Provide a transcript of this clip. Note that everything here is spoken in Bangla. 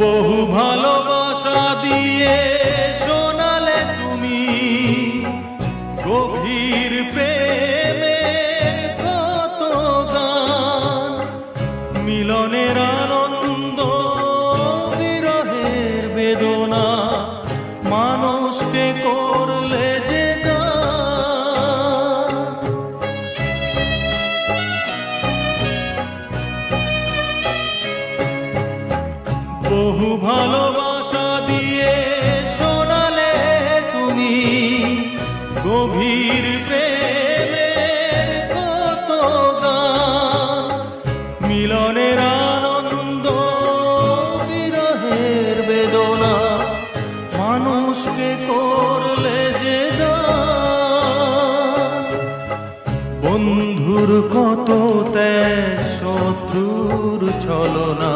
বহু ভালোবাসা দিয়ে শোনালে তুমি গভীর প্রেমের কত গান, মিলনের আনন্দ বিরহের বেদনা মানুষকে করলে যে গান। বহু ভালোবাসা দিয়ে শোনালে তুমি গভীর প্রেমের কত গান, মিলনের আনন্দ বিরহের বেদনা মানুষকে করলে যে গান। বন্ধুর কত ত্যাগ, শত্রুর ছলনা